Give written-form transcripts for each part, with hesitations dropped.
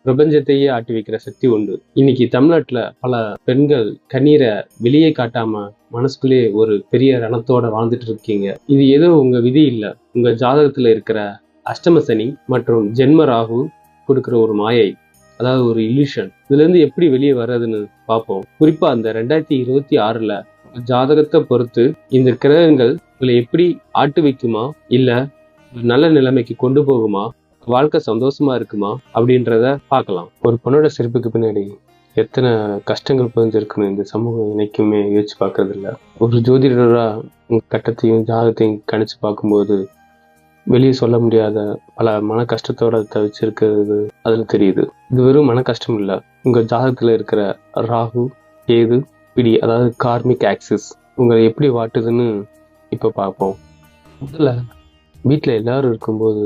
பிரபஞ்சத்தையே ஆட்டி வைக்கிற சக்தி உண்டு. இன்னைக்கு தமிழ்நாட்டுல பல பெண்கள் கண்ணீரை வெளியே காட்டாம மனசுக்குள்ளே ஒரு பெரிய ரணத்தோட வாழ்ந்துட்டு இருக்கீங்க. இது ஏதோ உங்க விதி இல்ல, உங்க ஜாதகத்துல இருக்கிற அஷ்டம சனி மற்றும் ஜென்ம ராகு கொடுக்கிற ஒரு மாயை, அதாவது ஒரு இல்யூஷன். இதுல இருந்து எப்படி வெளியே வர்றதுன்னு பார்ப்போம். குறிப்பா அந்த 2026ல ஜாதகத்தை பொறுத்து இந்த கிரகங்கள் உங்களை எப்படி ஆட்டு வைக்குமா, இல்ல நல்ல நிலைமைக்கு கொண்டு போகுமா, வாழ்க்கை சந்தோஷமா இருக்குமா அப்படின்றத பார்க்கலாம். ஒரு பொண்ணோட சிரிப்புக்கு பின்னாடி எத்தனை கஷ்டங்கள் புரிஞ்சிருக்குன்னு இந்த சமூகம் இன்னைக்குமே யோசிச்சு பார்க்கறது இல்லை. ஒரு ஜோதிடரா உங்க கட்டத்தையும் ஜாதகத்தையும் கணிச்சு பார்க்கும்போது வெளியே சொல்ல முடியாத பல மன கஷ்டத்தோட தவிச்சிருக்கிறது அதுல தெரியுது. இது வெறும் மன கஷ்டம் இல்லை, உங்க ஜாதகத்துல இருக்கிற ராகு கேது பிடி, அதாவது கார்மிக் ஆக்சிஸ் உங்களை எப்படி வாட்டுதுன்னு இப்ப பார்ப்போம். முதல்ல வீட்டுல எல்லாரும் இருக்கும்போது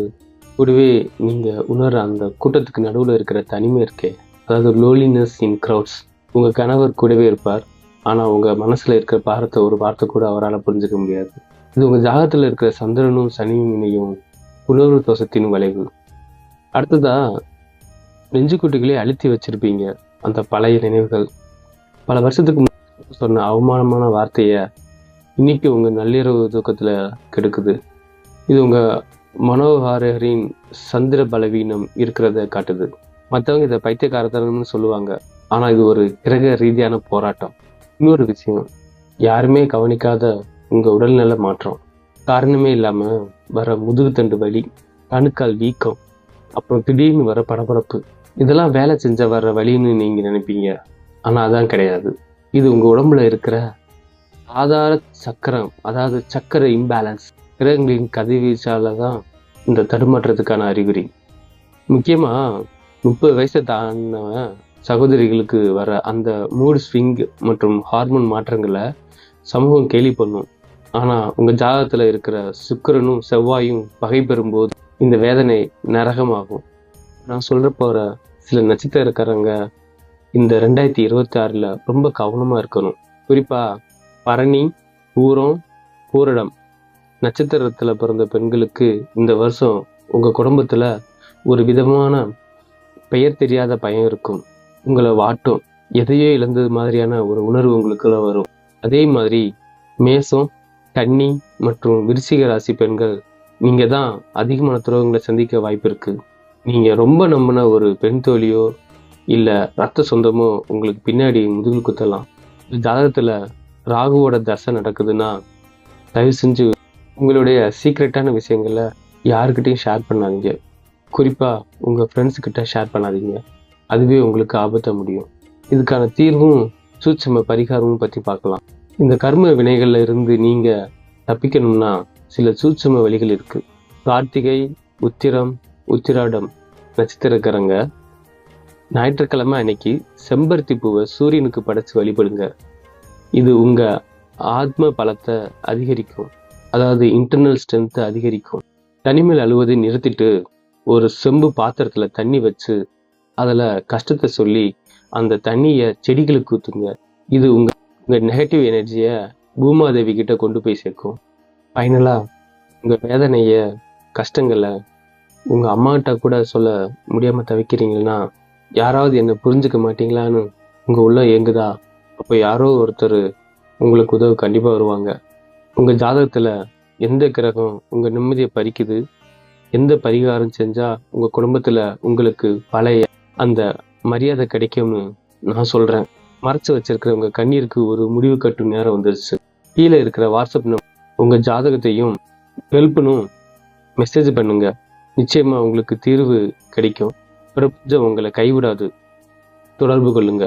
கூடவே நீங்க உணர்ற அந்த கூட்டத்துக்கு நடுவுல இருக்கிற தனிமை இருக்கே, அதாவது லோலினஸ் இன் க்ரௌட்ஸ். உங்க கணவர் கூடவே இருப்பார், ஆனா உங்க மனசுல இருக்கிற பாரத்தை ஒரு வார்த்தை கூட அவரால் புரிஞ்சுக்க முடியாது. இது உங்க ஜாதகத்துல இருக்கிற சந்திரனும் சனியும் இணையும் உணர்வு தோஷத்தின் விளைவு. அடுத்ததா நெஞ்சுக்குட்டிகளே அழுத்தி வச்சிருப்பீங்க அந்த பழைய நினைவுகள். பல வருஷத்துக்கு முன்னாடி சொன்ன அவமானமான வார்த்தைய இன்னைக்கு உங்க நள்ளிரவு தூக்கத்துல கெடுக்குது. இது உங்க மனோகாரரின் சந்திர பலவீனம் இருக்கிறத காட்டுது. மற்றவங்க இதை பைத்தியக்காரத்தனம்னு சொல்லுவாங்க, ஆனா இது ஒரு கிரக ரீதியான போராட்டம். இன்னொரு விஷயம், யாருமே கவனிக்காத உங்க உடல்நல மாற்றம், காரணமே இல்லாம வர முதுகுத்தண்டு வலி, கணுக்கால் வீக்கம், அப்புறம் திடீர்னு வர படபடப்பு, இதெல்லாம் வேலை செஞ்ச வர்ற வலின்னு நீங்க நினைப்பீங்க. ஆனா அதான் கிடையாது. இது உங்க உடம்புல இருக்கிற ஆதார சக்கரம், அதாவது சக்கர இம்பேலன்ஸ், கிரகங்களின் கதிர்வீச்சால தான் இந்த தடுமாற்றத்துக்கான அறிகுறி. முக்கியமா 30 வயசை தாண்டின சகோதரிகளுக்கு வர அந்த மூட் ஸ்விங் மற்றும் ஹார்மோன் மாற்றங்களை சமூகம் கேலி பண்ணும். ஆனா உங்க ஜாதகத்துல இருக்கிற சுக்கிரனும் செவ்வாயும் பகை பெறும்போது இந்த வேதனை நரகமாகும். நான் சொல்ற போற சில நட்சத்திரக்காரங்க இந்த 2026ல ரொம்ப கவனமா இருக்கணும். குறிப்பா பரணி, பூரம், பூரடம் நட்சத்திரத்துல பிறந்த பெண்களுக்கு இந்த வருஷம் உங்க குடும்பத்துல ஒரு விதமான பெயர் தெரியாத பயம் இருக்கும். உங்களை வாட்டும், எதையோ இழந்தது மாதிரியான ஒரு உணர்வு உங்களுக்குள்ள வரும். அதே மாதிரி மேசம், கன்னி மற்றும் விருச்சிக ராசி பெண்கள், நீங்க தான் அதிகமான துரோகங்களை சந்திக்க வாய்ப்பு இருக்கு. நீங்க ரொம்ப நம்பின ஒரு பெண் தோழியோ இல்ல ரத்த சொந்தமோ உங்களுக்கு பின்னாடி முதுகு குத்தலாம். ஜாதகத்துல ராகுவோட தசை நடக்குதுன்னா தயவு செஞ்சு உங்களுடைய சீக்ரெட்டான விஷயங்களை யாருக்கிட்டையும் ஷேர் பண்ணாதீங்க. குறிப்பா உங்க ஃப்ரெண்ட்ஸ் கிட்ட ஷேர் பண்ணாதீங்க, அதுவே உங்களுக்கு ஆபத்த முடியும். இதுக்கான தீர்வும் சூட்சும பரிகாரமும் பற்றி பார்க்கலாம். இந்த கர்ம வினைகள்ல இருந்து நீங்க தப்பிக்கணும்னா சில சூட்சும வழிகள் இருக்கு. கார்த்திகை, உத்திரம், உத்திராடம் நட்சத்திரக்காரங்க ஞாயிற்றுக்கிழமை அன்னைக்கு செம்பருத்தி பூவை சூரியனுக்கு படைச்சு வழிபடுங்க. இது உங்க ஆத்ம பலத்தை அதிகரிக்கும், அதாவது இன்டர்னல் ஸ்ட்ரென்த்தை அதிகரிக்கும். தனிமையில் அழுவதை நிறுத்திட்டு ஒரு செம்பு பாத்திரத்துல தண்ணி வச்சு அதுல கஷ்டத்தை சொல்லி அந்த தண்ணியை செடிகளுக்கு ஊத்துங்க. இது உங்க நெகட்டிவ் எனர்ஜியை பூமாதேவி கிட்ட கொண்டு போய் சேர்க்கும். ஃபைனலா உங்க வேதனைய கஷ்டங்களை உங்க அம்மாகிட்ட கூட சொல்ல முடியாம தவிக்கிறீங்கன்னா, யாராவது என்ன புரிஞ்சுக்க மாட்டீங்களான்னு உங்க உள்ள ஏங்குதா, அப்போ யாரோ ஒருத்தர் உங்களுக்கு உதவ கண்டிப்பா வருவாங்க. உங்க ஜாதகத்துல எந்த கிரகம் உங்க நிம்மதியை பறிக்குது, எந்த பரிகாரம் செஞ்சா உங்க குடும்பத்துல உங்களுக்கு பழைய அந்த மரியாதை கிடைக்கும்னு நான் சொல்றேன். மறைச்சு வச்சிருக்கிற உங்க கண்ணீருக்கு ஒரு முடிவு கட்டும் நேரம் வந்துருச்சு. கீழே இருக்கிற வாட்ஸ்அப் உங்க ஜாதகத்தையும் ஹெல்ப்னும் மெசேஜ் பண்ணுங்க. நிச்சயமா உங்களுக்கு தீர்வு கிடைக்கும். பிரபஞ்சம் உங்களை கைவிடாது. தொடர்பு கொள்ளுங்க.